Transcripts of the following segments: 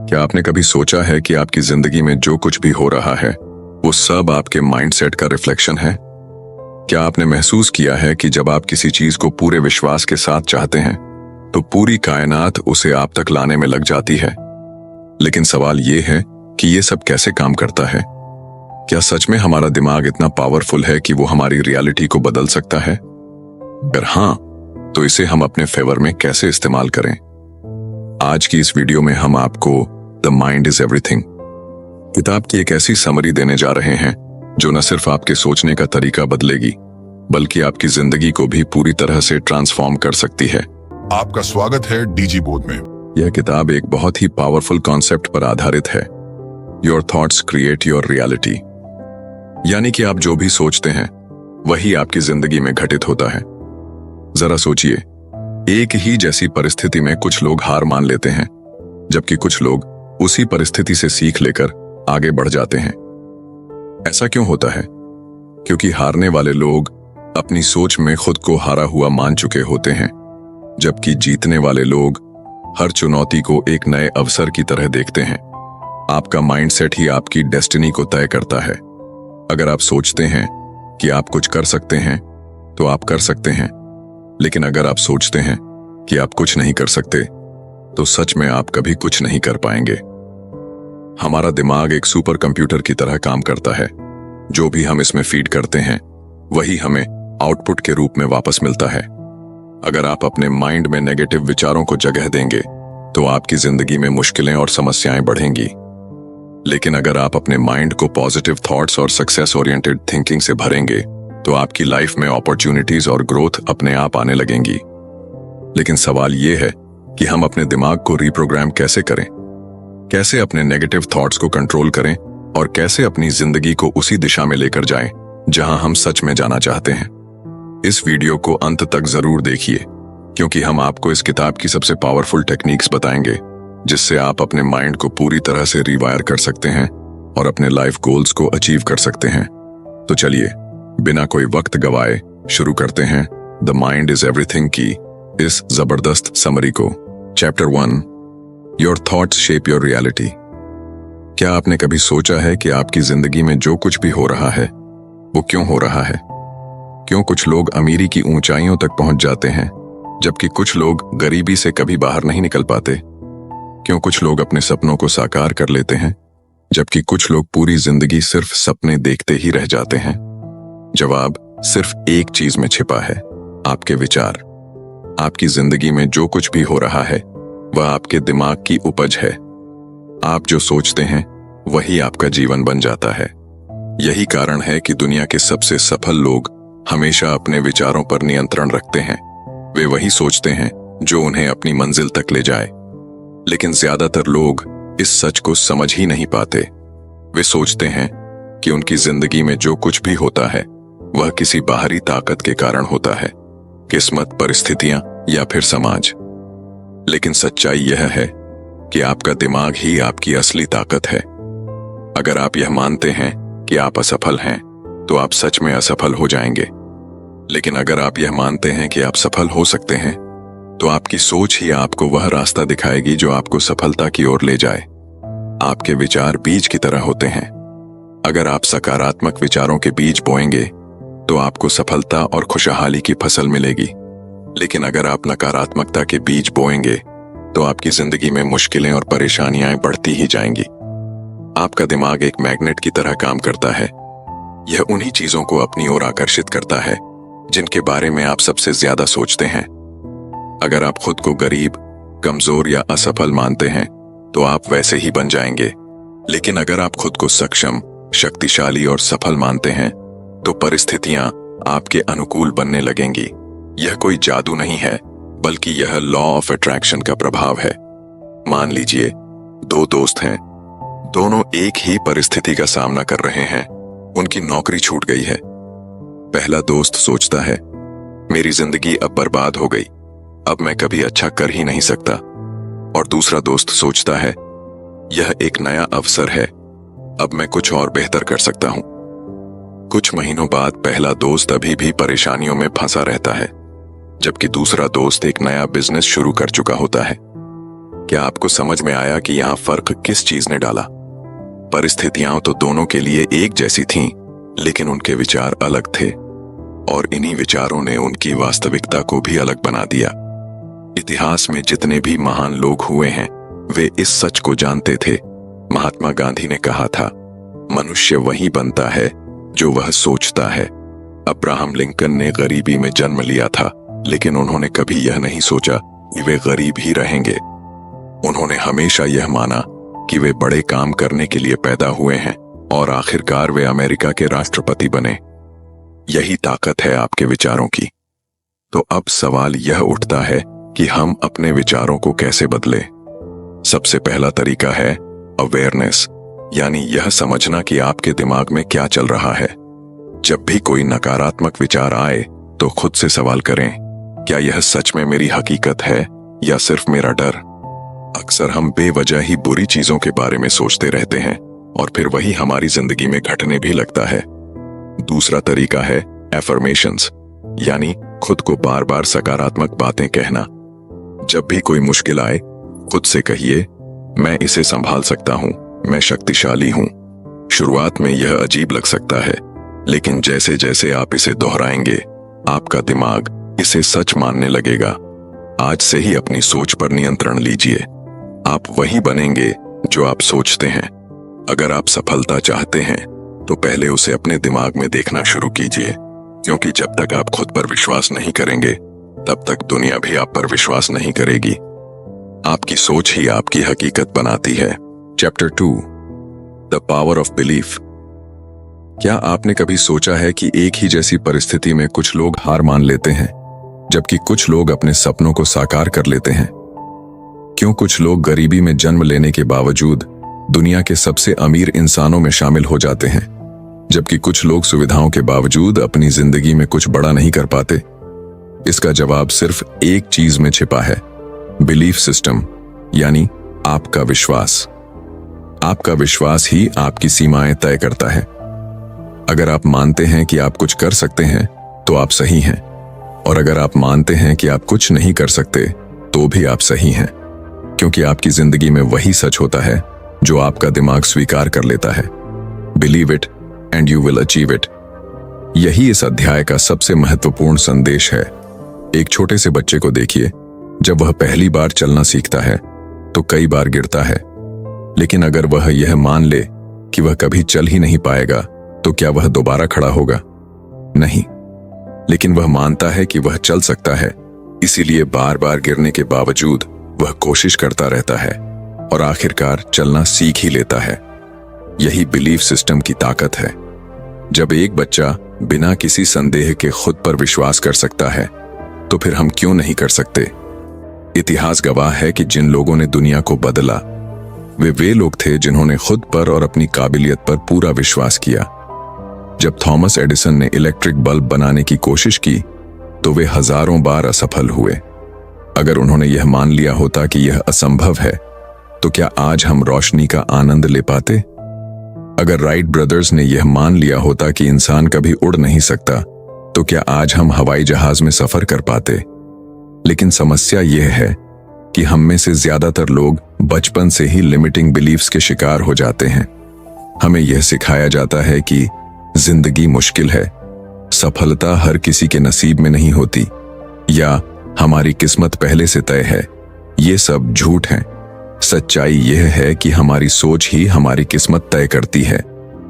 क्या आपने कभी सोचा है कि आपकी जिंदगी में जो कुछ भी हो रहा है वो सब आपके माइंडसेट का रिफ्लेक्शन है? क्या आपने महसूस किया है कि जब आप किसी चीज को पूरे विश्वास के साथ चाहते हैं तो पूरी कायनात उसे आप तक लाने में लग जाती है? लेकिन सवाल ये है कि ये सब कैसे काम करता है? क्या सच में हमारा दिमाग इतना पावरफुल है कि वो हमारी रियलिटी को बदल सकता है? अगर हाँ, तो इसे हम अपने फेवर में कैसे इस्तेमाल करें? आज की इस वीडियो में हम आपको द माइंड इज एवरीथिंग किताब की एक ऐसी समरी देने जा रहे हैं जो न सिर्फ आपके सोचने का तरीका बदलेगी बल्कि आपकी जिंदगी को भी पूरी तरह से ट्रांसफॉर्म कर सकती है। आपका स्वागत है डीजी बोध में। यह किताब एक बहुत ही पावरफुल कॉन्सेप्ट पर आधारित है। Your thoughts create your reality, यानी कि आप जो भी सोचते हैं वही आपकी जिंदगी में घटित होता है। जरा सोचिए, एक ही जैसी परिस्थिति में कुछ लोग हार मान लेते हैं जबकि कुछ लोग उसी परिस्थिति से सीख लेकर आगे बढ़ जाते हैं। ऐसा क्यों होता है? क्योंकि हारने वाले लोग अपनी सोच में खुद को हारा हुआ मान चुके होते हैं, जबकि जीतने वाले लोग हर चुनौती को एक नए अवसर की तरह देखते हैं। आपका माइंडसेट ही आपकी डेस्टिनी को तय करता है। अगर आप सोचते हैं कि आप कुछ कर सकते हैं तो आप कर सकते हैं, लेकिन अगर आप सोचते हैं कि आप कुछ नहीं कर सकते तो सच में आप कभी कुछ नहीं कर पाएंगे। हमारा दिमाग एक सुपर कंप्यूटर की तरह काम करता है। जो भी हम इसमें फीड करते हैं वही हमें आउटपुट के रूप में वापस मिलता है। अगर आप अपने माइंड में नेगेटिव विचारों को जगह देंगे तो आपकी जिंदगी में मुश्किलें और समस्याएं बढ़ेंगी। लेकिन अगर आप अपने माइंड को पॉजिटिव थॉट्स और सक्सेस ओरिएंटेड थिंकिंग से भरेंगे तो आपकी लाइफ में अपॉर्चुनिटीज और ग्रोथ अपने आप आने लगेंगी। लेकिन सवाल यह है कि हम अपने दिमाग को रिप्रोग्राम कैसे करें, कैसे अपने नेगेटिव थॉट्स को कंट्रोल करें और कैसे अपनी जिंदगी को उसी दिशा में लेकर जाएं जहां हम सच में जाना चाहते हैं। इस वीडियो को अंत तक जरूर देखिए, क्योंकि हम आपको इस किताब की सबसे पावरफुल टेक्निक्स बताएंगे जिससे आप अपने माइंड को पूरी तरह से रिवायर कर सकते हैं और अपने लाइफ गोल्स को अचीव कर सकते हैं। तो चलिए बिना कोई वक्त गवाए शुरू करते हैं द माइंड इज एवरीथिंग की इस जबरदस्त समरी को। Chapter 1, your thoughts shape your reality. क्या आपने कभी सोचा है कि आपकी जिंदगी में जो कुछ भी हो रहा है वो क्यों हो रहा है? क्यों कुछ लोग अमीरी की ऊंचाइयों तक पहुंच जाते हैं जबकि कुछ लोग गरीबी से कभी बाहर नहीं निकल पाते? क्यों कुछ लोग अपने सपनों को साकार कर लेते हैं जबकि कुछ लोग पूरी जिंदगी सिर्फ सपने देखते ही रह जाते हैं? जवाब सिर्फ एक चीज में छिपा है, आपके विचार। आपकी जिंदगी में जो कुछ भी हो रहा है वह आपके दिमाग की उपज है। आप जो सोचते हैं वही आपका जीवन बन जाता है। यही कारण है कि दुनिया के सबसे सफल लोग हमेशा अपने विचारों पर नियंत्रण रखते हैं। वे वही सोचते हैं जो उन्हें अपनी मंजिल तक ले जाए। लेकिन ज्यादातर लोग इस सच को समझ ही नहीं पाते। वे सोचते हैं कि उनकी जिंदगी में जो कुछ भी होता है वह किसी बाहरी ताकत के कारण होता है, किस्मत, परिस्थितियां या फिर समाज। लेकिन सच्चाई यह है कि आपका दिमाग ही आपकी असली ताकत है। अगर आप यह मानते हैं कि आप असफल हैं तो आप सच में असफल हो जाएंगे। लेकिन अगर आप यह मानते हैं कि आप सफल हो सकते हैं तो आपकी सोच ही आपको वह रास्ता दिखाएगी जो आपको सफलता की ओर ले जाए। आपके विचार बीज की तरह होते हैं। अगर आप सकारात्मक विचारों के बीज बोएंगे तो आपको सफलता और खुशहाली की फसल मिलेगी। लेकिन अगर आप नकारात्मकता के बीज बोएंगे तो आपकी जिंदगी में मुश्किलें और परेशानियां बढ़ती ही जाएंगी। आपका दिमाग एक मैग्नेट की तरह काम करता है। यह उन्हीं चीजों को अपनी ओर आकर्षित करता है जिनके बारे में आप सबसे ज्यादा सोचते हैं। अगर आप खुद को गरीब, कमजोर या असफल मानते हैं तो आप वैसे ही बन जाएंगे। लेकिन अगर आप खुद को सक्षम, शक्तिशाली और सफल मानते हैं तो परिस्थितियां आपके अनुकूल बनने लगेंगी। यह कोई जादू नहीं है, बल्कि यह लॉ ऑफ अट्रैक्शन का प्रभाव है। मान लीजिए दो दोस्त हैं, दोनों एक ही परिस्थिति का सामना कर रहे हैं। उनकी नौकरी छूट गई है। पहला दोस्त सोचता है, मेरी जिंदगी अब बर्बाद हो गई, अब मैं कभी अच्छा कर ही नहीं सकता। और दूसरा दोस्त सोचता है, यह एक नया अवसर है, अब मैं कुछ और बेहतर कर सकता हूं। कुछ महीनों बाद पहला दोस्त अभी भी परेशानियों में फंसा रहता है, जबकि दूसरा दोस्त एक नया बिजनेस शुरू कर चुका होता है। क्या आपको समझ में आया कि यहाँ फर्क किस चीज ने डाला? परिस्थितियां तो दोनों के लिए एक जैसी थीं, लेकिन उनके विचार अलग थे और इन्हीं विचारों ने उनकी वास्तविकता को भी अलग बना दिया। इतिहास में जितने भी महान लोग हुए हैं वे इस सच को जानते थे। महात्मा गांधी ने कहा था, मनुष्य वही बनता है जो वह सोचता है। अब्राहम लिंकन ने गरीबी में जन्म लिया था, लेकिन उन्होंने कभी यह नहीं सोचा कि वे गरीब ही रहेंगे। उन्होंने हमेशा यह माना कि वे बड़े काम करने के लिए पैदा हुए हैं और आखिरकार वे अमेरिका के राष्ट्रपति बने। यही ताकत है आपके विचारों की। तो अब सवाल यह उठता है कि हम अपने विचारों को कैसे बदलें। सबसे पहला तरीका है अवेयरनेस, यानी यह समझना कि आपके दिमाग में क्या चल रहा है। जब भी कोई नकारात्मक विचार आए तो खुद से सवाल करें, क्या यह सच में मेरी हकीकत है या सिर्फ मेरा डर? अक्सर हम बेवजह ही बुरी चीजों के बारे में सोचते रहते हैं और फिर वही हमारी जिंदगी में घटने भी लगता है। दूसरा तरीका है एफर्मेशंस, यानी खुद को बार बार सकारात्मक बातें कहना। जब भी कोई मुश्किल आए खुद से कहिए, मैं इसे संभाल सकता हूं, मैं शक्तिशाली हूं। शुरुआत में यह अजीब लग सकता है, लेकिन जैसे जैसे आप इसे दोहराएंगे आपका दिमाग इसे सच मानने लगेगा। आज से ही अपनी सोच पर नियंत्रण लीजिए। आप वही बनेंगे जो आप सोचते हैं। अगर आप सफलता चाहते हैं तो पहले उसे अपने दिमाग में देखना शुरू कीजिए, क्योंकि जब तक आप खुद पर विश्वास नहीं करेंगे तब तक दुनिया भी आप पर विश्वास नहीं करेगी। आपकी सोच ही आपकी हकीकत बनाती है। Chapter 2, the power of belief. क्या आपने कभी सोचा है कि एक ही जैसी परिस्थिति में कुछ लोग हार मान लेते हैं जबकि कुछ लोग अपने सपनों को साकार कर लेते हैं? क्यों कुछ लोग गरीबी में जन्म लेने के बावजूद दुनिया के सबसे अमीर इंसानों में शामिल हो जाते हैं, जबकि कुछ लोग सुविधाओं के बावजूद अपनी जिंदगी में कुछ बड़ा नहीं कर पाते? इसका जवाब सिर्फ एक चीज में छिपा है, बिलीफ सिस्टम, यानी आपका विश्वास। आपका विश्वास ही आपकी सीमाएं तय करता है। अगर आप मानते हैं कि आप कुछ कर सकते हैं तो आप सही हैं, और अगर आप मानते हैं कि आप कुछ नहीं कर सकते तो भी आप सही हैं, क्योंकि आपकी जिंदगी में वही सच होता है जो आपका दिमाग स्वीकार कर लेता है। Believe it and you will achieve it. यही इस अध्याय का सबसे महत्वपूर्ण संदेश है। एक छोटे से बच्चे को देखिए, जब वह पहली बार चलना सीखता है तो कई बार गिरता है, लेकिन अगर वह यह मान ले कि वह कभी चल ही नहीं पाएगा तो क्या वह दोबारा खड़ा होगा? नहीं, लेकिन वह मानता है कि वह चल सकता है, इसीलिए बार बार गिरने के बावजूद वह कोशिश करता रहता है और आखिरकार चलना सीख ही लेता है। यही बिलीफ सिस्टम की ताकत है। जब एक बच्चा बिना किसी संदेह के खुद पर विश्वास कर सकता है तो फिर हम क्यों नहीं कर सकते? इतिहास गवाह है कि जिन लोगों ने दुनिया को बदला वे लोग थे जिन्होंने खुद पर और अपनी काबिलियत पर पूरा विश्वास किया। जब थॉमस एडिसन ने इलेक्ट्रिक बल्ब बनाने की कोशिश की तो वे हजारों बार असफल हुए। अगर उन्होंने यह मान लिया होता कि यह असंभव है तो क्या आज हम रोशनी का आनंद ले पाते? अगर राइट ब्रदर्स ने यह मान लिया होता कि इंसान कभी उड़ नहीं सकता तो क्या आज हम हवाई जहाज में सफर कर पाते? लेकिन समस्या यह है कि हम में से ज्यादातर लोग बचपन से ही लिमिटिंग बिलीफ्स के शिकार हो जाते हैं। हमें यह सिखाया जाता है कि जिंदगी मुश्किल है, सफलता हर किसी के नसीब में नहीं होती, या हमारी किस्मत पहले से तय है। ये सब झूठ है। सच्चाई यह है कि हमारी सोच ही हमारी किस्मत तय करती है।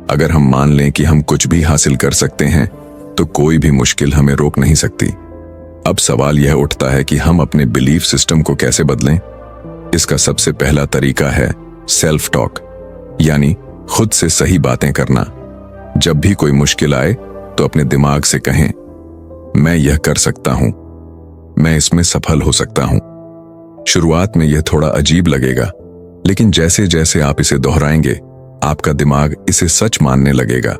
अगर हम मान लें कि हम कुछ भी हासिल कर सकते हैं तो कोई भी मुश्किल हमें रोक नहीं सकती। अब सवाल यह उठता है कि हम अपने बिलीफ सिस्टम को कैसे बदलें? इसका सबसे पहला तरीका है सेल्फ टॉक, यानी खुद से सही बातें करना। जब भी कोई मुश्किल आए तो अपने दिमाग से कहें, मैं यह कर सकता हूं, मैं इसमें सफल हो सकता हूं। शुरुआत में यह थोड़ा अजीब लगेगा, लेकिन जैसे जैसे आप इसे दोहराएंगे आपका दिमाग इसे सच मानने लगेगा।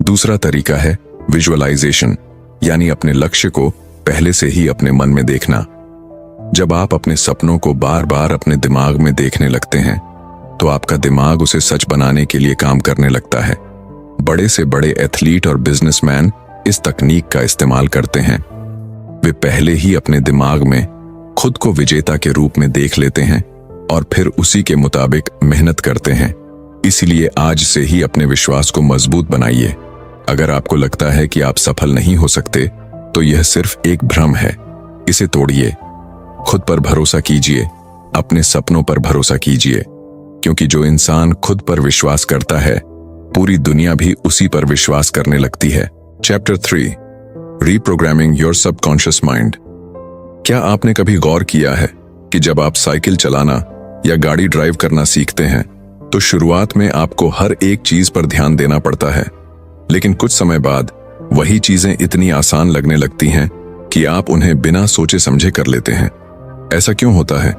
दूसरा तरीका है विजुअलाइजेशन, यानी अपने लक्ष्य को पहले से ही अपने मन में देखना। जब आप अपने सपनों को बार बार अपने दिमाग में देखने लगते हैं तो आपका दिमाग उसे सच बनाने के लिए काम करने लगता है। बड़े से बड़े एथलीट और बिजनेसमैन इस तकनीक का इस्तेमाल करते हैं। वे पहले ही अपने दिमाग में खुद को विजेता के रूप में देख लेते हैं और फिर उसी के मुताबिक मेहनत करते हैं। इसलिए आज से ही अपने विश्वास को मजबूत बनाइए। अगर आपको लगता है कि आप सफल नहीं हो सकते, तो यह सिर्फ एक भ्रम है। इसे तोड़िए। खुद पर भरोसा कीजिए, अपने सपनों पर भरोसा कीजिए, क्योंकि जो इंसान खुद पर विश्वास करता है, पूरी दुनिया भी उसी पर विश्वास करने लगती है। Chapter 3, reprogramming your subconscious mind. क्या आपने कभी गौर किया है कि जब आप साइकिल चलाना या गाड़ी ड्राइव करना सीखते हैं, तो शुरुआत में आपको हर एक चीज पर ध्यान देना पड़ता है, लेकिन कुछ समय बाद वही चीजें इतनी आसान लगने लगती हैं कि आप उन्हें बिना सोचे समझे कर लेते हैं। ऐसा क्यों होता है?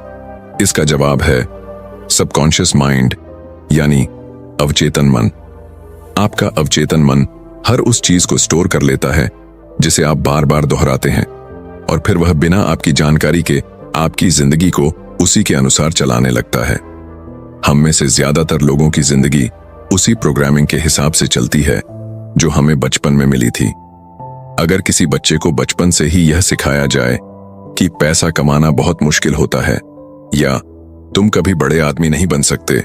इसका जवाब है सबकॉन्शियस माइंड, यानी अवचेतन मन। आपका अवचेतन मन हर उस चीज को स्टोर कर लेता है जिसे आप बार बार दोहराते हैं, और फिर वह बिना आपकी जानकारी के आपकी जिंदगी को उसी के अनुसार चलाने लगता है। हम में से ज्यादातर लोगों की जिंदगी उसी प्रोग्रामिंग के हिसाब से चलती है जो हमें बचपन में मिली थी। अगर किसी बच्चे को बचपन से ही यह सिखाया जाए कि पैसा कमाना बहुत मुश्किल होता है या तुम कभी बड़े आदमी नहीं बन सकते,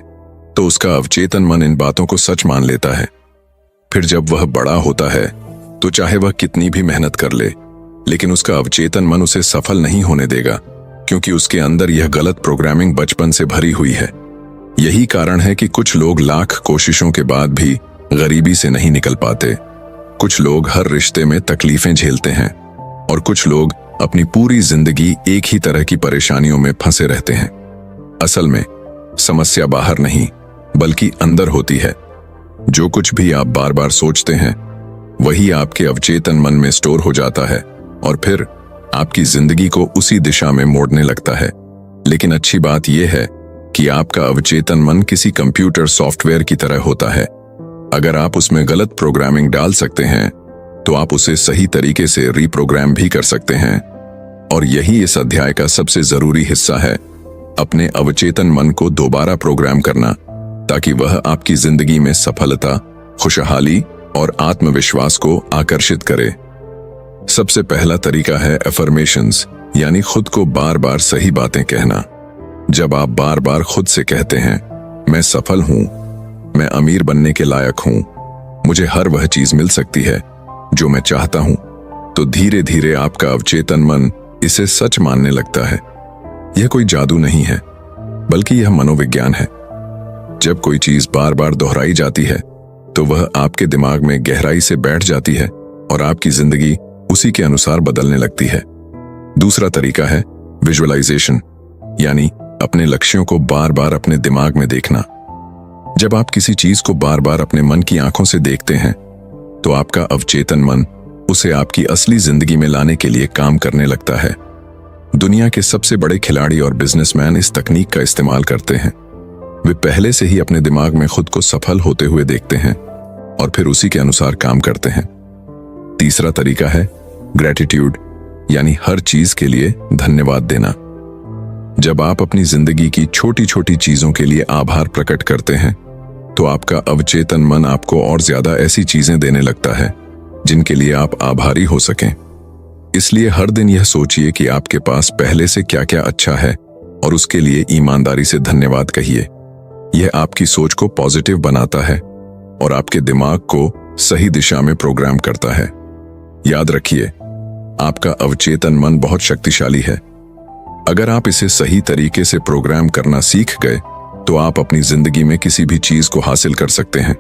तो उसका अवचेतन मन इन बातों को सच मान लेता है। फिर जब वह बड़ा होता है, तो चाहे वह कितनी भी मेहनत कर ले, लेकिन उसका अवचेतन मन उसे सफल नहीं होने देगा, क्योंकि उसके अंदर यह गलत प्रोग्रामिंग बचपन से भरी हुई है। यही कारण है कि कुछ लोग लाख कोशिशों के बाद भी गरीबी से नहीं निकल पाते। कुछ लोग हर रिश्ते में तकलीफें झेलते हैं, और कुछ लोग अपनी पूरी जिंदगी एक ही तरह की परेशानियों में फंसे रहते हैं। असल में समस्या बाहर नहीं, बल्कि अंदर होती है। जो कुछ भी आप बार बार सोचते हैं, वही आपके अवचेतन मन में स्टोर हो जाता है और फिर आपकी जिंदगी को उसी दिशा में मोड़ने लगता है। लेकिन अच्छी बात यह है कि आपका अवचेतन मन किसी कंप्यूटर सॉफ्टवेयर की तरह होता है। अगर आप उसमें गलत प्रोग्रामिंग डाल सकते हैं, तो आप उसे सही तरीके से रीप्रोग्राम भी कर सकते हैं। और यही इस अध्याय का सबसे जरूरी हिस्सा है, अपने अवचेतन मन को दोबारा प्रोग्राम करना, ताकि वह आपकी जिंदगी में सफलता, खुशहाली और आत्मविश्वास को आकर्षित करे। सबसे पहला तरीका है अफर्मेशंस, यानी खुद को बार बार सही बातें कहना। जब आप बार बार खुद से कहते हैं, मैं सफल हूं, मैं अमीर बनने के लायक हूं, मुझे हर वह चीज मिल सकती है जो मैं चाहता हूं, तो धीरे धीरे आपका अवचेतन मन इसे सच मानने लगता है। यह कोई जादू नहीं है, बल्कि यह मनोविज्ञान है। जब कोई चीज बार बार दोहराई जाती है, तो वह आपके दिमाग में गहराई से बैठ जाती है और आपकी जिंदगी उसी के अनुसार बदलने लगती है। दूसरा तरीका है विजुअलाइजेशन, यानी अपने लक्ष्यों को बार बार अपने दिमाग में देखना। जब आप किसी चीज को बार बार अपने मन की आंखों से देखते हैं, तो आपका अवचेतन मन उसे आपकी असली जिंदगी में लाने के लिए काम करने लगता है। दुनिया के सबसे बड़े खिलाड़ी और बिजनेसमैन इस तकनीक का इस्तेमाल करते हैं। वे पहले से ही अपने दिमाग में खुद को सफल होते हुए देखते हैं और फिर उसी के अनुसार काम करते हैं। तीसरा तरीका है ग्रैटिट्यूड, यानी हर चीज के लिए धन्यवाद देना। जब आप अपनी जिंदगी की छोटी छोटी चीजों के लिए आभार प्रकट करते हैं, तो आपका अवचेतन मन आपको और ज्यादा ऐसी चीजें देने लगता है जिनके लिए आप आभारी हो सकें। इसलिए हर दिन यह सोचिए कि आपके पास पहले से क्या क्या अच्छा है और उसके लिए ईमानदारी से धन्यवाद कहिए। यह आपकी सोच को पॉजिटिव बनाता है और आपके दिमाग को सही दिशा में प्रोग्राम करता है। याद रखिए, आपका अवचेतन मन बहुत शक्तिशाली है। अगर आप इसे सही तरीके से प्रोग्राम करना सीख गए, तो आप अपनी जिंदगी में किसी भी चीज को हासिल कर सकते हैं।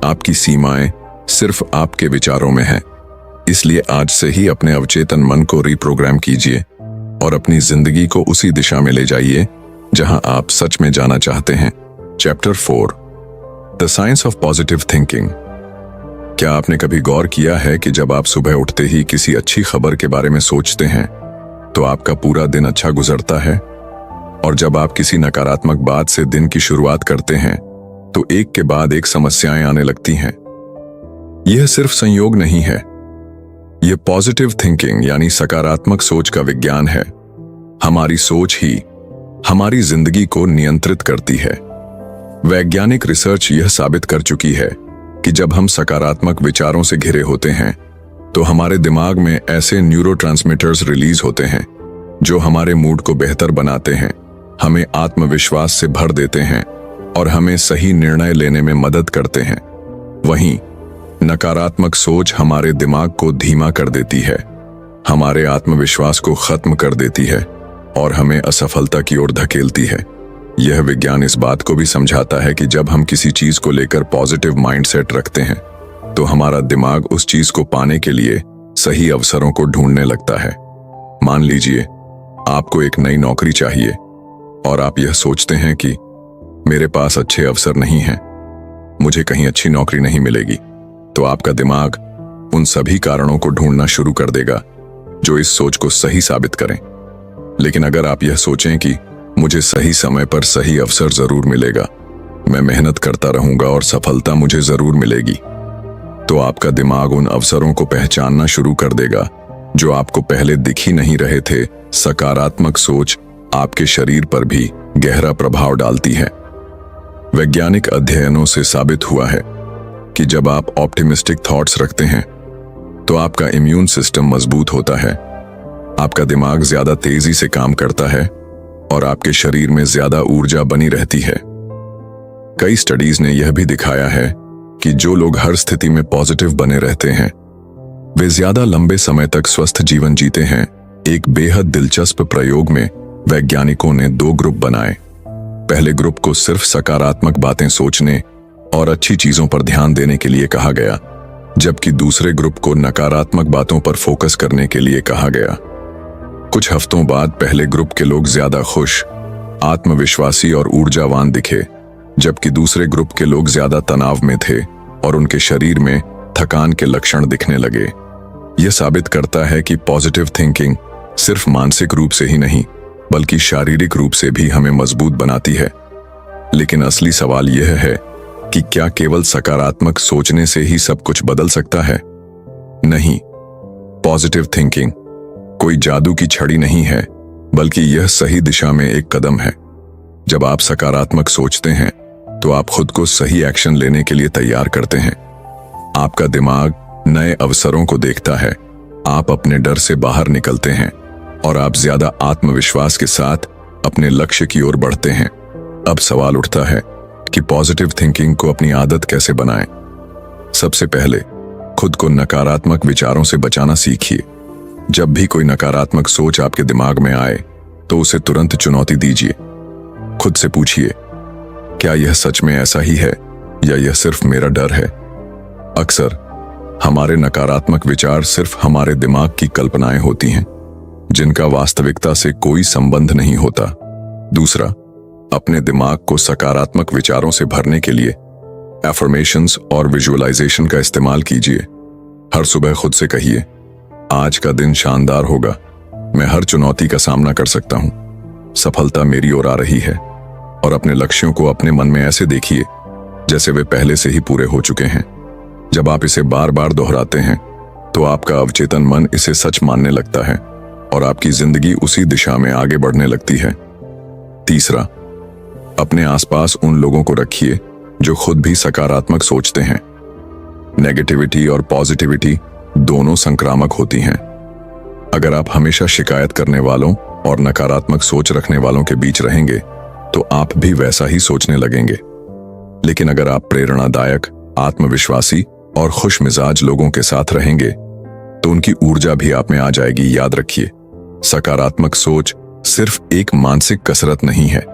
आपकी सीमाएं सिर्फ आपके विचारों में हैं। इसलिए आज से ही अपने अवचेतन मन को रीप्रोग्राम कीजिए और अपनी जिंदगी को उसी दिशा में ले जाइए जहां आप सच में जाना चाहते हैं। Chapter 4, the science of positive thinking. क्या आपने कभी गौर किया है कि जब आप सुबह उठते ही किसी अच्छी खबर के बारे में सोचते हैं, तो आपका पूरा दिन अच्छा गुजरता है, और जब आप किसी नकारात्मक बात से दिन की शुरुआत करते हैं, तो एक के बाद एक समस्याएं आने लगती हैं। यह सिर्फ संयोग नहीं है, यह पॉजिटिव थिंकिंग यानी सकारात्मक सोच का विज्ञान है। हमारी सोच ही हमारी जिंदगी को नियंत्रित करती है। वैज्ञानिक रिसर्च यह साबित कर चुकी है कि जब हम सकारात्मक विचारों से घिरे होते हैं, तो हमारे दिमाग में ऐसे न्यूरोट्रांसमीटर्स रिलीज होते हैं जो हमारे मूड को बेहतर बनाते हैं हमें आत्मविश्वास से भर देते हैं और हमें सही निर्णय लेने में मदद करते हैं। वहीं नकारात्मक सोच हमारे दिमाग को धीमा कर देती है, हमारे आत्मविश्वास को खत्म कर देती है और हमें असफलता की ओर धकेलती है। यह विज्ञान इस बात को भी समझाता है कि जब हम किसी चीज को लेकर पॉजिटिव माइंडसेट रखते हैं तो हमारा दिमाग उस चीज को पाने के लिए सही अवसरों को ढूंढने लगता है। मान लीजिए आपको एक नई नौकरी चाहिए और आप यह सोचते हैं कि मेरे पास अच्छे अवसर नहीं हैं, मुझे कहीं अच्छी नौकरी नहीं मिलेगी, तो आपका दिमाग उन सभी कारणों को ढूंढना शुरू कर देगा जो इस सोच को सही साबित करें। लेकिन अगर आप यह सोचें कि मुझे सही समय पर सही अवसर जरूर मिलेगा, मैं मेहनत करता रहूंगा और सफलता मुझे जरूर मिलेगी, तो आपका दिमाग उन अवसरों को पहचानना शुरू कर देगा जो आपको पहले दिख ही नहीं रहे थे। सकारात्मक सोच आपके शरीर पर भी गहरा प्रभाव डालती है। वैज्ञानिक अध्ययनों से साबित हुआ है कि जब आप ऑप्टिमिस्टिक थॉट्स रखते हैं तो आपका इम्यून सिस्टम मजबूत होता है, आपका दिमाग ज्यादा तेजी से काम करता है और आपके शरीर में ज्यादा ऊर्जा बनी रहती है। कई स्टडीज ने यह भी दिखाया है कि जो लोग हर स्थिति में पॉजिटिव बने रहते हैं वे ज्यादा लंबे समय तक स्वस्थ जीवन जीते हैं। एक बेहद दिलचस्प प्रयोग में वैज्ञानिकों ने 2 ग्रुप बनाए। पहले ग्रुप को सिर्फ सकारात्मक बातें सोचने और अच्छी चीजों पर ध्यान देने के लिए कहा गया, जबकि दूसरे ग्रुप को नकारात्मक बातों पर फोकस करने के लिए कहा गया। कुछ हफ्तों बाद पहले ग्रुप के लोग ज्यादा खुश, आत्मविश्वासी और ऊर्जावान दिखे, जबकि दूसरे ग्रुप के लोग ज्यादा तनाव में थे और उनके शरीर में थकान के लक्षण दिखने लगे। यह साबित करता है कि पॉजिटिव थिंकिंग सिर्फ मानसिक रूप से ही नहीं बल्कि शारीरिक रूप से भी हमें मजबूत बनाती है। लेकिन असली सवाल यह है कि क्या केवल सकारात्मक सोचने से ही सब कुछ बदल सकता है? नहीं, पॉजिटिव थिंकिंग कोई जादू की छड़ी नहीं है, बल्कि यह सही दिशा में एक कदम है। जब आप सकारात्मक सोचते हैं तो आप खुद को सही एक्शन लेने के लिए तैयार करते हैं। आपका दिमाग नए अवसरों को देखता है, आप अपने डर से बाहर निकलते हैं और आप ज्यादा आत्मविश्वास के साथ अपने लक्ष्य की ओर बढ़ते हैं। अब सवाल उठता है कि पॉजिटिव थिंकिंग को अपनी आदत कैसे बनाएं? सबसे पहले खुद को नकारात्मक विचारों से बचाना सीखिए। जब भी कोई नकारात्मक सोच आपके दिमाग में आए तो उसे तुरंत चुनौती दीजिए। खुद से पूछिए, क्या यह सच में ऐसा ही है या यह सिर्फ मेरा डर है? अक्सर हमारे नकारात्मक विचार सिर्फ हमारे दिमाग की कल्पनाएं होती हैं, जिनका वास्तविकता से कोई संबंध नहीं होता। दूसरा, अपने दिमाग को सकारात्मक विचारों से भरने के लिए एफर्मेशंस और विजुअलाइजेशन का इस्तेमाल कीजिए। हर सुबह खुद से कहिए, आज का दिन शानदार होगा, मैं हर चुनौती का सामना कर सकता हूं, सफलता मेरी ओर आ रही है। और अपने लक्ष्यों को अपने मन में ऐसे देखिए जैसे वे पहले से ही पूरे हो चुके हैं। जब आप इसे बार बार दोहराते हैं तो आपका अवचेतन मन इसे सच मानने लगता है और आपकी जिंदगी उसी दिशा में आगे बढ़ने लगती है। तीसरा, अपने आसपास उन लोगों को रखिए जो खुद भी सकारात्मक सोचते हैं। नेगेटिविटी और पॉजिटिविटी दोनों संक्रामक होती हैं। अगर आप हमेशा शिकायत करने वालों और नकारात्मक सोच रखने वालों के बीच रहेंगे तो आप भी वैसा ही सोचने लगेंगे। लेकिन अगर आप प्रेरणादायक, आत्मविश्वासी और खुश मिजाज लोगों के साथ रहेंगे तो उनकी ऊर्जा भी आप में आ जाएगी। याद रखिए, सकारात्मक सोच सिर्फ एक मानसिक कसरत नहीं है,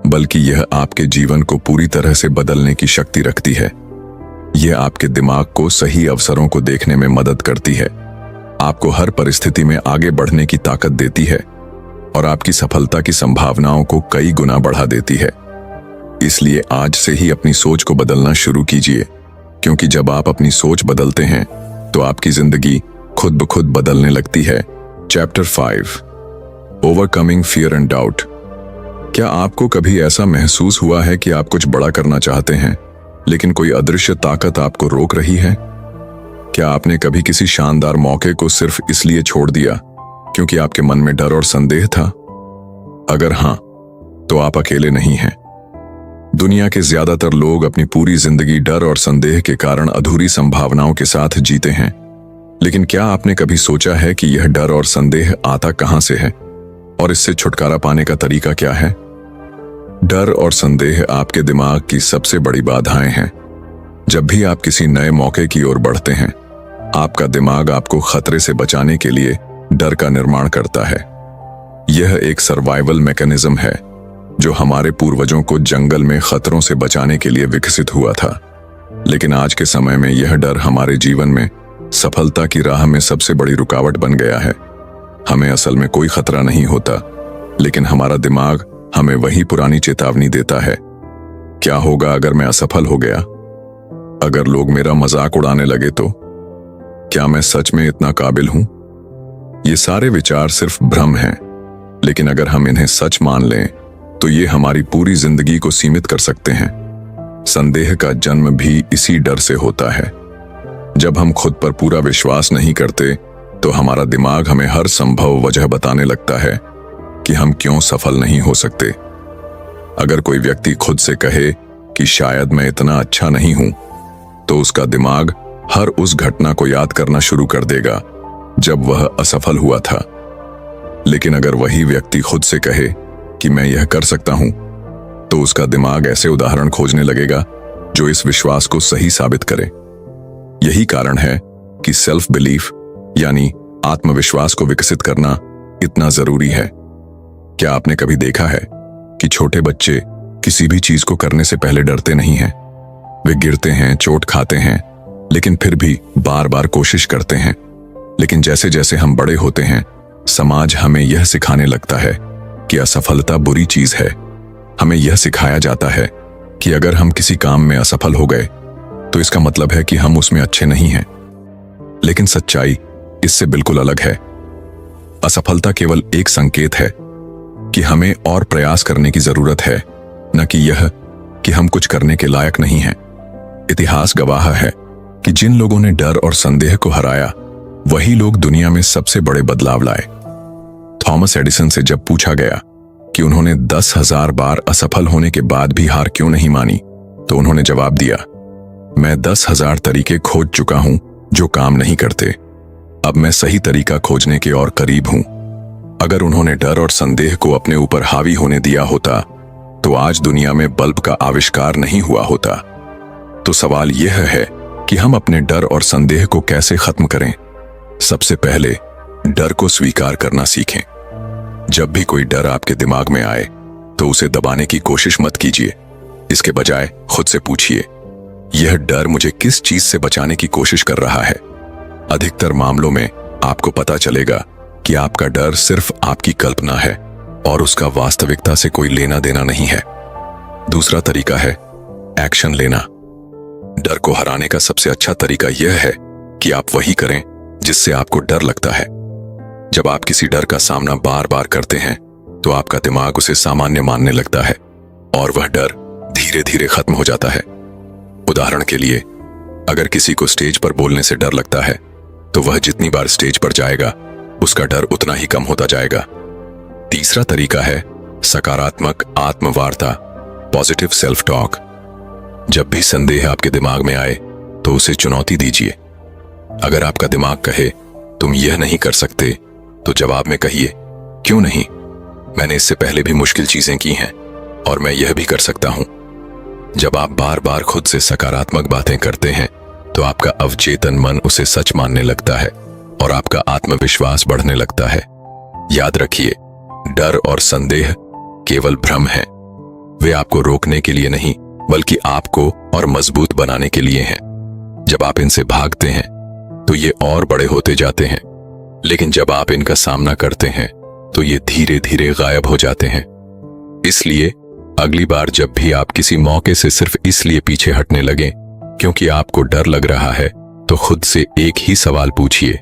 बल्कि यह आपके जीवन को पूरी तरह से बदलने की शक्ति रखती है। यह आपके दिमाग को सही अवसरों को देखने में मदद करती है, आपको हर परिस्थिति में आगे बढ़ने की ताकत देती है और आपकी सफलता की संभावनाओं को कई गुना बढ़ा देती है। इसलिए आज से ही अपनी सोच को बदलना शुरू कीजिए, क्योंकि जब आप अपनी सोच बदलते हैं तो आपकी जिंदगी खुद ब खुद बदलने लगती है। Chapter 5, overcoming fear and doubt. क्या आपको कभी ऐसा महसूस हुआ है कि आप कुछ बड़ा करना चाहते हैं लेकिन कोई अदृश्य ताकत आपको रोक रही है? क्या आपने कभी किसी शानदार मौके को सिर्फ इसलिए छोड़ दिया क्योंकि आपके मन में डर और संदेह था? अगर हां, तो आप अकेले नहीं हैं। दुनिया के ज्यादातर लोग अपनी पूरी जिंदगी डर और संदेह के कारण अधूरी संभावनाओं के साथ जीते हैं। लेकिन क्या आपने कभी सोचा है कि यह डर और संदेह आता कहां से है और इससे छुटकारा पाने का तरीका क्या है? डर और संदेह आपके दिमाग की सबसे बड़ी बाधाएं हैं। जब भी आप किसी नए मौके की ओर बढ़ते हैं, आपका दिमाग आपको खतरे से बचाने के लिए डर का निर्माण करता है। यह एक सर्वाइवल मैकेनिज्म है जो हमारे पूर्वजों को जंगल में खतरों से बचाने के लिए विकसित हुआ था। लेकिन आज के समय में यह डर हमारे जीवन में सफलता की राह में सबसे बड़ी रुकावट बन गया है। हमें असल में कोई खतरा नहीं होता, लेकिन हमारा दिमाग हमें वही पुरानी चेतावनी देता है। क्या होगा अगर मैं असफल हो गया? अगर लोग मेरा मजाक उड़ाने लगे तो? क्या मैं सच में इतना काबिल हूं? ये सारे विचार सिर्फ भ्रम हैं, लेकिन अगर हम इन्हें सच मान लें तो ये हमारी पूरी जिंदगी को सीमित कर सकते हैं। संदेह का जन्म भी इसी डर से होता है। जब हम खुद पर पूरा विश्वास नहीं करते तो हमारा दिमाग हमें हर संभव वजह बताने लगता है कि हम क्यों सफल नहीं हो सकते। अगर कोई व्यक्ति खुद से कहे कि शायद मैं इतना अच्छा नहीं हूं, तो उसका दिमाग हर उस घटना को याद करना शुरू कर देगा जब वह असफल हुआ था। लेकिन अगर वही व्यक्ति खुद से कहे कि मैं यह कर सकता हूं, तो उसका दिमाग ऐसे उदाहरण खोजने लगेगा जो इस विश्वास को सही साबित करे। यही कारण है कि सेल्फ बिलीफ यानी आत्मविश्वास को विकसित करना इतना जरूरी है। क्या आपने कभी देखा है कि छोटे बच्चे किसी भी चीज को करने से पहले डरते नहीं हैं? वे गिरते हैं, चोट खाते हैं, लेकिन फिर भी बार बार कोशिश करते हैं। लेकिन जैसे जैसे हम बड़े होते हैं, समाज हमें यह सिखाने लगता है कि असफलता बुरी चीज है। हमें यह सिखाया जाता है कि अगर हम किसी काम में असफल हो गए तो इसका मतलब है कि हम उसमें अच्छे नहीं हैं। लेकिन सच्चाई इससे बिल्कुल अलग है। असफलता केवल एक संकेत है कि हमें और प्रयास करने की जरूरत है, न कि यह कि हम कुछ करने के लायक नहीं हैं। इतिहास गवाह है कि जिन लोगों ने डर और संदेह को हराया, वही लोग दुनिया में सबसे बड़े बदलाव लाए। थॉमस एडिसन से जब पूछा गया कि उन्होंने 10,000 बार असफल होने के बाद भी हार क्यों नहीं मानी, तो उन्होंने जवाब दिया, मैं 10,000 तरीके खोज चुका हूं जो काम नहीं करते। अब मैं सही तरीका खोजने के और करीब हूं। अगर उन्होंने डर और संदेह को अपने ऊपर हावी होने दिया होता तो आज दुनिया में बल्ब का आविष्कार नहीं हुआ होता। तो सवाल यह है कि हम अपने डर और संदेह को कैसे खत्म करें। सबसे पहले डर को स्वीकार करना सीखें। जब भी कोई डर आपके दिमाग में आए तो उसे दबाने की कोशिश मत कीजिए। इसके बजाय खुद से पूछिए, यह डर मुझे किस चीज से बचाने की कोशिश कर रहा है? अधिकतर मामलों में आपको पता चलेगा कि आपका डर सिर्फ आपकी कल्पना है और उसका वास्तविकता से कोई लेना देना नहीं है। दूसरा तरीका है एक्शन लेना। डर को हराने का सबसे अच्छा तरीका यह है कि आप वही करें जिससे आपको डर लगता है। जब आप किसी डर का सामना बार बार करते हैं तो आपका दिमाग उसे सामान्य मानने लगता है और वह डर धीरे धीरे खत्म हो जाता है। उदाहरण के लिए, अगर किसी को स्टेज पर बोलने से डर लगता है तो वह जितनी बार स्टेज पर जाएगा उसका डर उतना ही कम होता जाएगा। तीसरा तरीका है सकारात्मक आत्मवार्ता, पॉजिटिव सेल्फ टॉक। जब भी संदेह आपके दिमाग में आए तो उसे चुनौती दीजिए। अगर आपका दिमाग कहे तुम यह नहीं कर सकते, तो जवाब में कहिए, क्यों नहीं? मैंने इससे पहले भी मुश्किल चीजें की हैं और मैं यह भी कर सकता हूं। जब आप बार बार खुद से सकारात्मक बातें करते हैं तो आपका अवचेतन मन उसे सच मानने लगता है और आपका आत्मविश्वास बढ़ने लगता है। याद रखिए, डर और संदेह केवल भ्रम हैं। वे आपको रोकने के लिए नहीं, बल्कि आपको और मजबूत बनाने के लिए हैं। जब आप इनसे भागते हैं तो ये और बड़े होते जाते हैं, लेकिन जब आप इनका सामना करते हैं तो ये धीरे धीरे गायब हो जाते हैं। इसलिए अगली बार जब भी आप किसी मौके से सिर्फ इसलिए पीछे हटने लगें क्योंकि आपको डर लग रहा है, तो खुद से एक ही सवाल पूछिए,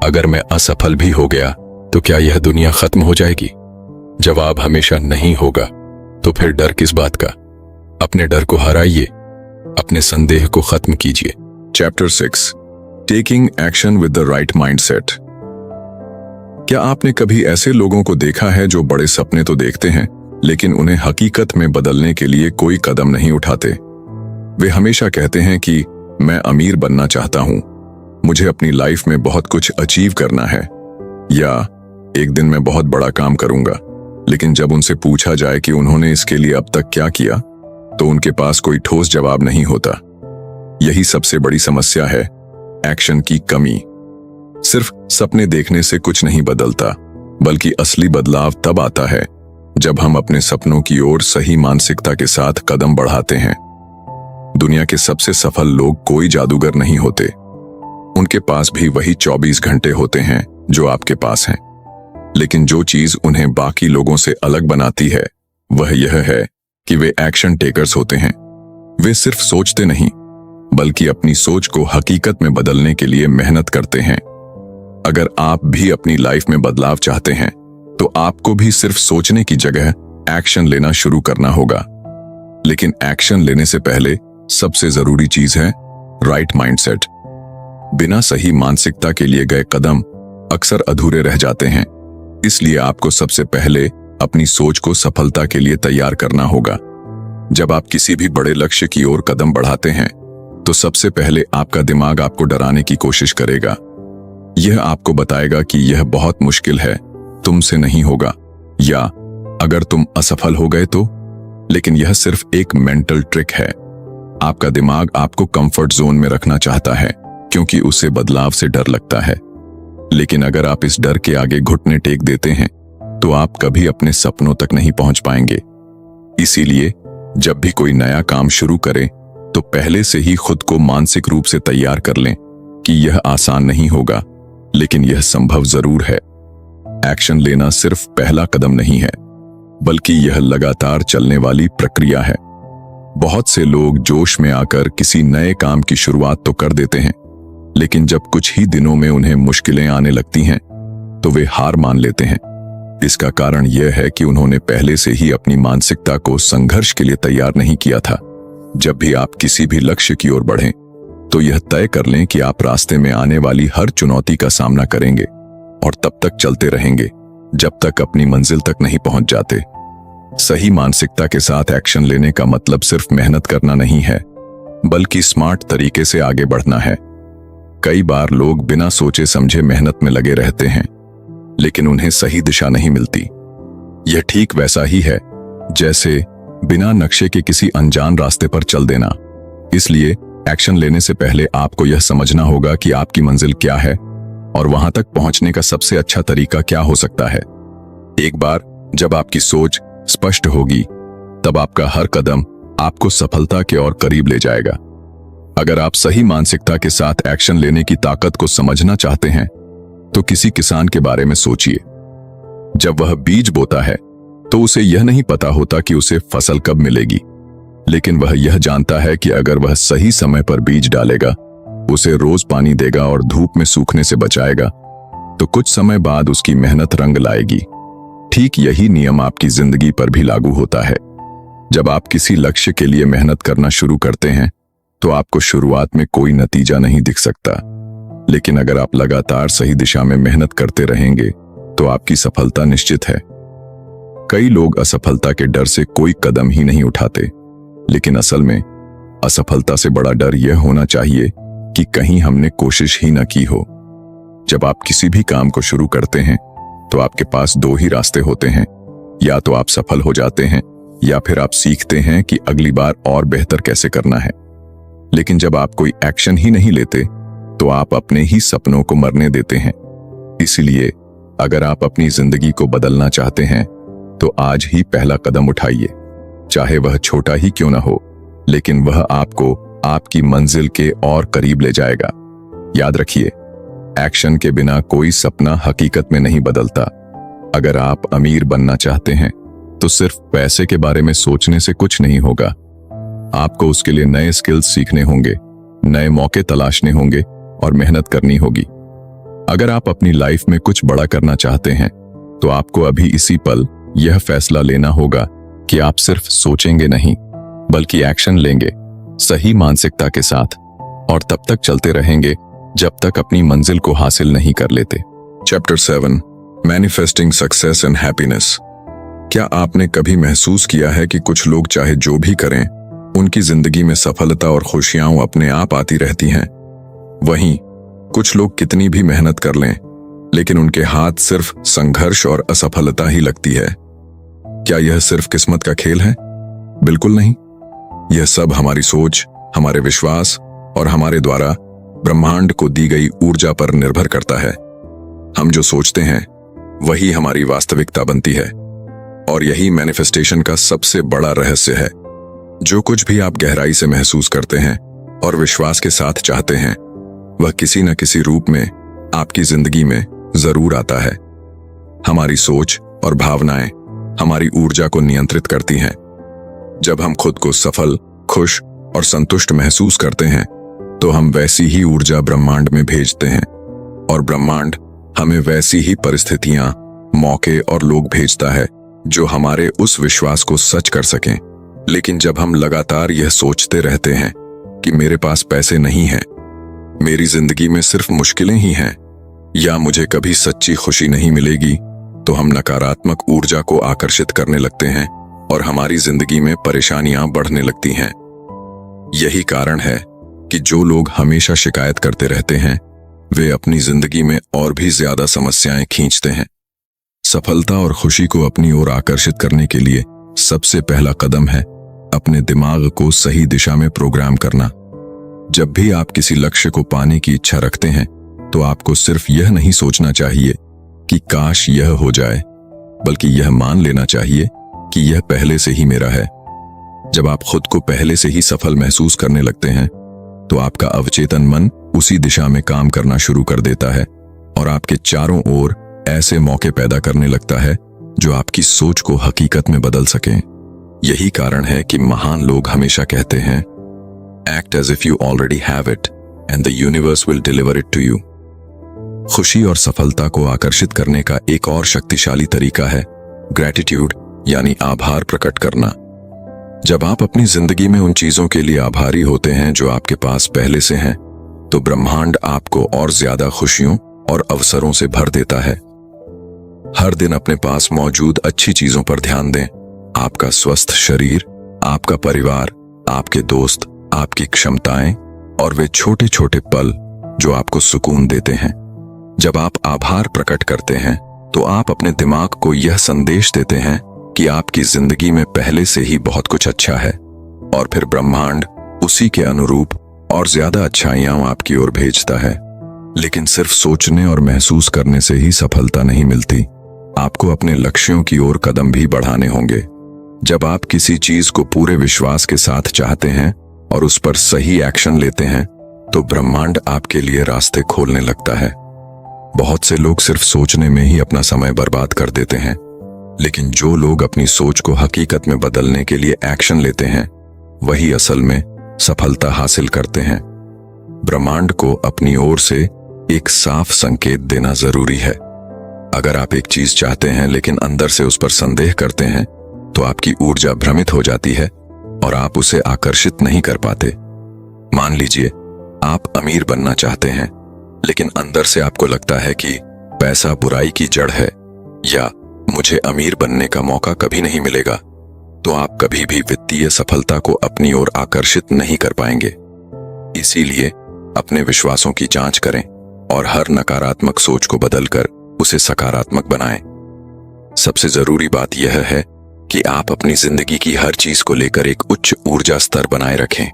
अगर मैं असफल भी हो गया तो क्या यह दुनिया खत्म हो जाएगी? जवाब हमेशा नहीं होगा। तो फिर डर किस बात का? अपने डर को हराइए, अपने संदेह को खत्म कीजिए। Chapter 6, taking action with the right mindset. क्या आपने कभी ऐसे लोगों को देखा है जो बड़े सपने तो देखते हैं, लेकिन उन्हें हकीकत में बदलने के लिए कोई कदम नहीं उठाते? वे हमेशा कहते हैं कि मैं अमीर बनना चाहता हूं, मुझे अपनी लाइफ में बहुत कुछ अचीव करना है, या एक दिन मैं बहुत बड़ा काम करूंगा। लेकिन जब उनसे पूछा जाए कि उन्होंने इसके लिए अब तक क्या किया, तो उनके पास कोई ठोस जवाब नहीं होता। यही सबसे बड़ी समस्या है, एक्शन की कमी। सिर्फ सपने देखने से कुछ नहीं बदलता, बल्कि असली बदलाव तब आता है जब हम अपने सपनों की ओर सही मानसिकता के साथ कदम बढ़ाते हैं। दुनिया के सबसे सफल लोग कोई जादूगर नहीं होते। उनके पास भी वही 24 घंटे होते हैं जो आपके पास हैं। लेकिन जो चीज उन्हें बाकी लोगों से अलग बनाती है, वह यह है कि वे एक्शन टेकर्स होते हैं। वे सिर्फ सोचते नहीं, बल्कि अपनी सोच को हकीकत में बदलने के लिए मेहनत करते हैं। अगर आप भी अपनी लाइफ में बदलाव चाहते हैं, तो आपको भी सिर्फ सोचने की जगह एक्शन लेना शुरू करना होगा। लेकिन एक्शन लेने से पहले सबसे जरूरी चीज है राइट माइंडसेट। बिना सही मानसिकता के लिए गए कदम अक्सर अधूरे रह जाते हैं। इसलिए आपको सबसे पहले अपनी सोच को सफलता के लिए तैयार करना होगा। जब आप किसी भी बड़े लक्ष्य की ओर कदम बढ़ाते हैं, तो सबसे पहले आपका दिमाग आपको डराने की कोशिश करेगा। यह आपको बताएगा कि यह बहुत मुश्किल है, तुमसे नहीं होगा, या अगर तुम असफल हो गए तो। लेकिन यह सिर्फ एक मेंटल ट्रिक है। आपका दिमाग आपको कंफर्ट जोन में रखना चाहता है, क्योंकि उसे बदलाव से डर लगता है। लेकिन अगर आप इस डर के आगे घुटने टेक देते हैं, तो आप कभी अपने सपनों तक नहीं पहुंच पाएंगे। इसीलिए जब भी कोई नया काम शुरू करें, तो पहले से ही खुद को मानसिक रूप से तैयार कर लें कि यह आसान नहीं होगा, लेकिन यह संभव जरूर है। एक्शन लेना सिर्फ पहला कदम नहीं है, बल्कि यह लगातार चलने वाली प्रक्रिया है। बहुत से लोग जोश में आकर किसी नए काम की शुरुआत तो कर देते हैं, लेकिन जब कुछ ही दिनों में उन्हें मुश्किलें आने लगती हैं, तो वे हार मान लेते हैं। इसका कारण यह है कि उन्होंने पहले से ही अपनी मानसिकता को संघर्ष के लिए तैयार नहीं किया था। जब भी आप किसी भी लक्ष्य की ओर बढ़ें, तो यह तय कर लें कि आप रास्ते में आने वाली हर चुनौती का सामना करेंगे और तब तक चलते रहेंगे जब तक अपनी मंजिल तक नहीं पहुंच जाते। सही मानसिकता के साथ एक्शन लेने का मतलब सिर्फ मेहनत करना नहीं है, बल्कि स्मार्ट तरीके से आगे बढ़ना है। कई बार लोग बिना सोचे समझे मेहनत में लगे रहते हैं, लेकिन उन्हें सही दिशा नहीं मिलती। यह ठीक वैसा ही है जैसे बिना नक्शे के किसी अनजान रास्ते पर चल देना। इसलिए एक्शन लेने से पहले आपको यह समझना होगा कि आपकी मंजिल क्या है और वहां तक पहुंचने का सबसे अच्छा तरीका क्या हो सकता है। एक बार जब आपकी सोच स्पष्ट होगी, तब आपका हर कदम आपको सफलता के और करीब ले जाएगा। अगर आप सही मानसिकता के साथ एक्शन लेने की ताकत को समझना चाहते हैं, तो किसी किसान के बारे में सोचिए। जब वह बीज बोता है, तो उसे यह नहीं पता होता कि उसे फसल कब मिलेगी, लेकिन वह यह जानता है कि अगर वह सही समय पर बीज डालेगा, उसे रोज पानी देगा और धूप में सूखने से बचाएगा, तो कुछ समय बाद उसकी मेहनत रंग लाएगी। ठीक यही नियम आपकी जिंदगी पर भी लागू होता है। जब आप किसी लक्ष्य के लिए मेहनत करना शुरू करते हैं, तो आपको शुरुआत में कोई नतीजा नहीं दिख सकता, लेकिन अगर आप लगातार सही दिशा में मेहनत करते रहेंगे, तो आपकी सफलता निश्चित है। कई लोग असफलता के डर से कोई कदम ही नहीं उठाते, लेकिन असल में असफलता से बड़ा डर यह होना चाहिए कि कहीं हमने कोशिश ही न की हो। जब आप किसी भी काम को शुरू करते हैं, तो आपके पास दो ही रास्ते होते हैं। या तो आप सफल हो जाते हैं, या फिर आप सीखते हैं कि अगली बार और बेहतर कैसे करना है। लेकिन जब आप कोई एक्शन ही नहीं लेते, तो आप अपने ही सपनों को मरने देते हैं। इसलिए अगर आप अपनी जिंदगी को बदलना चाहते हैं, तो आज ही पहला कदम उठाइए। चाहे वह छोटा ही क्यों ना हो, लेकिन वह आपको आपकी मंजिल के और करीब ले जाएगा। याद रखिए, एक्शन के बिना कोई सपना हकीकत में नहीं बदलता। अगर आप अमीर बनना चाहते हैं, तो सिर्फ पैसे के बारे में सोचने से कुछ नहीं होगा। आपको उसके लिए नए स्किल्स सीखने होंगे, नए मौके तलाशने होंगे और मेहनत करनी होगी। अगर आप अपनी लाइफ में कुछ बड़ा करना चाहते हैं, तो आपको अभी इसी पल यह फैसला लेना होगा कि आप सिर्फ सोचेंगे नहीं, बल्कि एक्शन लेंगे सही मानसिकता के साथ, और तब तक चलते रहेंगे जब तक अपनी मंजिल को हासिल नहीं कर लेते। Chapter 7, manifesting success and happiness. क्या आपने कभी महसूस किया है कि कुछ लोग चाहे जो भी करें, उनकी जिंदगी में सफलता और खुशियां अपने आप आती रहती हैं? वहीं कुछ लोग कितनी भी मेहनत कर लें, लेकिन उनके हाथ सिर्फ संघर्ष और असफलता ही लगती है। क्या यह सिर्फ किस्मत का खेल है? बिल्कुल नहीं। यह सब हमारी सोच, हमारे विश्वास और हमारे द्वारा ब्रह्मांड को दी गई ऊर्जा पर निर्भर करता है। हम जो सोचते हैं वही हमारी वास्तविकता बनती है, और यही मैनिफेस्टेशन का सबसे बड़ा रहस्य है। जो कुछ भी आप गहराई से महसूस करते हैं और विश्वास के साथ चाहते हैं, वह किसी न किसी रूप में आपकी जिंदगी में जरूर आता है। हमारी सोच और भावनाएं हमारी ऊर्जा को नियंत्रित करती हैं। जब हम खुद को सफल, खुश और संतुष्ट महसूस करते हैं, तो हम वैसी ही ऊर्जा ब्रह्मांड में भेजते हैं, और ब्रह्मांड हमें वैसी ही परिस्थितियां, मौके और लोग भेजता है जो हमारे उस विश्वास को सच कर सकें। लेकिन जब हम लगातार यह सोचते रहते हैं कि मेरे पास पैसे नहीं हैं, मेरी जिंदगी में सिर्फ मुश्किलें ही हैं, या मुझे कभी सच्ची खुशी नहीं मिलेगी, तो हम नकारात्मक ऊर्जा को आकर्षित करने लगते हैं और हमारी जिंदगी में परेशानियां बढ़ने लगती हैं। यही कारण है कि जो लोग हमेशा शिकायत करते रहते हैं, वे अपनी जिंदगी में और भी ज्यादा समस्याएं खींचते हैं। सफलता और खुशी को अपनी ओर आकर्षित करने के लिए सबसे पहला कदम है अपने दिमाग को सही दिशा में प्रोग्राम करना। जब भी आप किसी लक्ष्य को पाने की इच्छा रखते हैं, तो आपको सिर्फ यह नहीं सोचना चाहिए कि काश यह हो जाए, बल्कि यह मान लेना चाहिए कि यह पहले से ही मेरा है। जब आप खुद को पहले से ही सफल महसूस करने लगते हैं, तो आपका अवचेतन मन उसी दिशा में काम करना शुरू कर देता है और आपके चारों ओर ऐसे मौके पैदा करने लगता है जो आपकी सोच को हकीकत में बदल सकें। यही कारण है कि महान लोग हमेशा कहते हैं, act as if you already have it and the universe will deliver it to you. खुशी और सफलता को आकर्षित करने का एक और शक्तिशाली तरीका है ग्रैटिट्यूड, यानी आभार प्रकट करना। जब आप अपनी जिंदगी में उन चीजों के लिए आभारी होते हैं जो आपके पास पहले से हैं, तो ब्रह्मांड आपको और ज्यादा खुशियों और अवसरों से भर देता है। हर दिन अपने पास मौजूद अच्छी चीजों पर ध्यान दें। आपका स्वस्थ शरीर, आपका परिवार, आपके दोस्त, आपकी क्षमताएं और वे छोटे छोटे पल जो आपको सुकून देते हैं। जब आप आभार प्रकट करते हैं, तो आप अपने दिमाग को यह संदेश देते हैं कि आपकी जिंदगी में पहले से ही बहुत कुछ अच्छा है, और फिर ब्रह्मांड उसी के अनुरूप और ज्यादा अच्छाइयां आपकी ओर भेजता है। लेकिन सिर्फ सोचने और महसूस करने से ही सफलता नहीं मिलती। आपको अपने लक्ष्यों की ओर कदम भी बढ़ाने होंगे। जब आप किसी चीज को पूरे विश्वास के साथ चाहते हैं और उस पर सही एक्शन लेते हैं, तो ब्रह्मांड आपके लिए रास्ते खोलने लगता है। बहुत से लोग सिर्फ सोचने में ही अपना समय बर्बाद कर देते हैं, लेकिन जो लोग अपनी सोच को हकीकत में बदलने के लिए एक्शन लेते हैं, वही असल में सफलता हासिल करते हैं। ब्रह्मांड को अपनी ओर से एक साफ संकेत देना जरूरी है। अगर आप एक चीज चाहते हैं लेकिन अंदर से उस पर संदेह करते हैं, तो आपकी ऊर्जा भ्रमित हो जाती है और आप उसे आकर्षित नहीं कर पाते। मान लीजिए आप अमीर बनना चाहते हैं, लेकिन अंदर से आपको लगता है कि पैसा बुराई की जड़ है, या मुझे अमीर बनने का मौका कभी नहीं मिलेगा, तो आप कभी भी वित्तीय सफलता को अपनी ओर आकर्षित नहीं कर पाएंगे। इसीलिए अपने विश्वासों की जांच करें और हर नकारात्मक सोच को बदलकर उसे सकारात्मक बनाएं। सबसे जरूरी बात यह है कि आप अपनी जिंदगी की हर चीज को लेकर एक उच्च ऊर्जा स्तर बनाए रखें।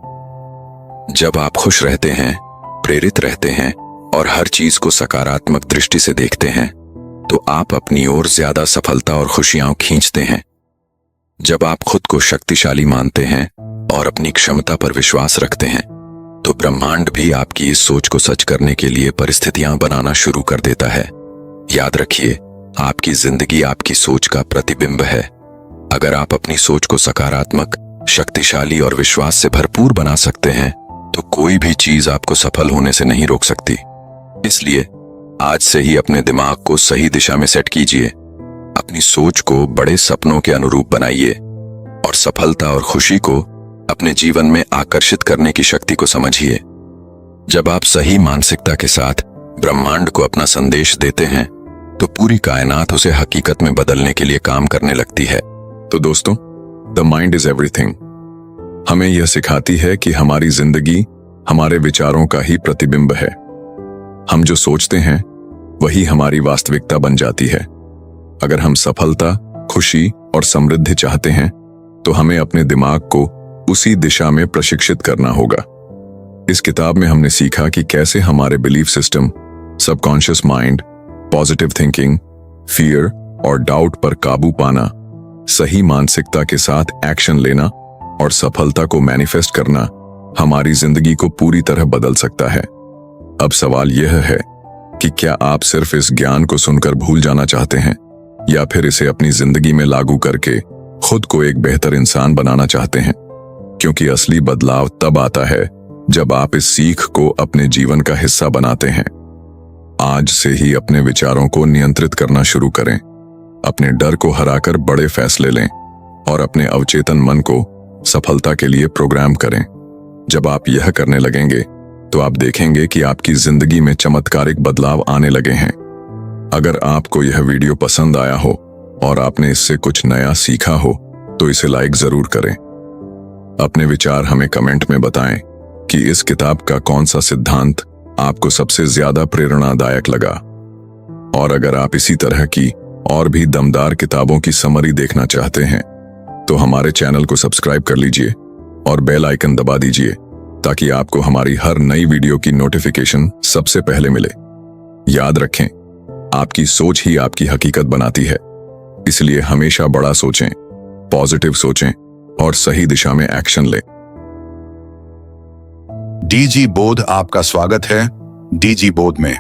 जब आप खुश रहते हैं, प्रेरित रहते हैं और हर चीज को सकारात्मक दृष्टि से देखते हैं, तो आप अपनी ओर ज्यादा सफलता और खुशियां खींचते हैं। जब आप खुद को शक्तिशाली मानते हैं और अपनी क्षमता पर विश्वास रखते हैं, तो ब्रह्मांड भी आपकी इस सोच को सच करने के लिए परिस्थितियां बनाना शुरू कर देता है। याद रखिए, आपकी जिंदगी आपकी सोच का प्रतिबिंब है। अगर आप अपनी सोच को सकारात्मक, शक्तिशाली और विश्वास से भरपूर बना सकते हैं, तो कोई भी चीज आपको सफल होने से नहीं रोक सकती। इसलिए आज से ही अपने दिमाग को सही दिशा में सेट कीजिए, अपनी सोच को बड़े सपनों के अनुरूप बनाइए और सफलता और खुशी को अपने जीवन में आकर्षित करने की शक्ति को समझिए। जब आप सही मानसिकता के साथ ब्रह्मांड को अपना संदेश देते हैं, तो पूरी कायनात उसे हकीकत में बदलने के लिए काम करने लगती है। तो दोस्तों, द माइंड इज एवरीथिंग हमें यह सिखाती है कि हमारी जिंदगी हमारे विचारों का ही प्रतिबिंब है। हम जो सोचते हैं वही हमारी वास्तविकता बन जाती है। अगर हम सफलता, खुशी और समृद्धि चाहते हैं तो हमें अपने दिमाग को उसी दिशा में प्रशिक्षित करना होगा। इस किताब में हमने सीखा कि कैसे हमारे belief system, subconscious mind, positive thinking, fear और डाउट पर काबू पाना, सही मानसिकता के साथ एक्शन लेना और सफलता को मैनिफेस्ट करना हमारी जिंदगी को पूरी तरह बदल सकता है। अब सवाल यह है कि क्या आप सिर्फ इस ज्ञान को सुनकर भूल जाना चाहते हैं या फिर इसे अपनी जिंदगी में लागू करके खुद को एक बेहतर इंसान बनाना चाहते हैं? क्योंकि असली बदलाव तब आता है जब आप इस सीख को अपने जीवन का हिस्सा बनाते हैं। आज से ही अपने विचारों को नियंत्रित करना शुरू करें, अपने डर को हराकर बड़े फैसले लें और अपने अवचेतन मन को सफलता के लिए प्रोग्राम करें। जब आप यह करने लगेंगे तो आप देखेंगे कि आपकी जिंदगी में चमत्कारिक बदलाव आने लगे हैं। अगर आपको यह वीडियो पसंद आया हो और आपने इससे कुछ नया सीखा हो तो इसे लाइक जरूर करें। अपने विचार हमें कमेंट में बताएं कि इस किताब का कौन सा सिद्धांत आपको सबसे ज्यादा प्रेरणादायक लगा। और अगर आप इसी तरह की और भी दमदार किताबों की समरी देखना चाहते हैं तो हमारे चैनल को सब्सक्राइब कर लीजिए और बेल आइकन दबा दीजिए ताकि आपको हमारी हर नई वीडियो की नोटिफिकेशन सबसे पहले मिले। याद रखें, आपकी सोच ही आपकी हकीकत बनाती है, इसलिए हमेशा बड़ा सोचें, पॉजिटिव सोचें और सही दिशा में एक्शन लें। डीजी बोध आपका स्वागत है डीजी बोध में।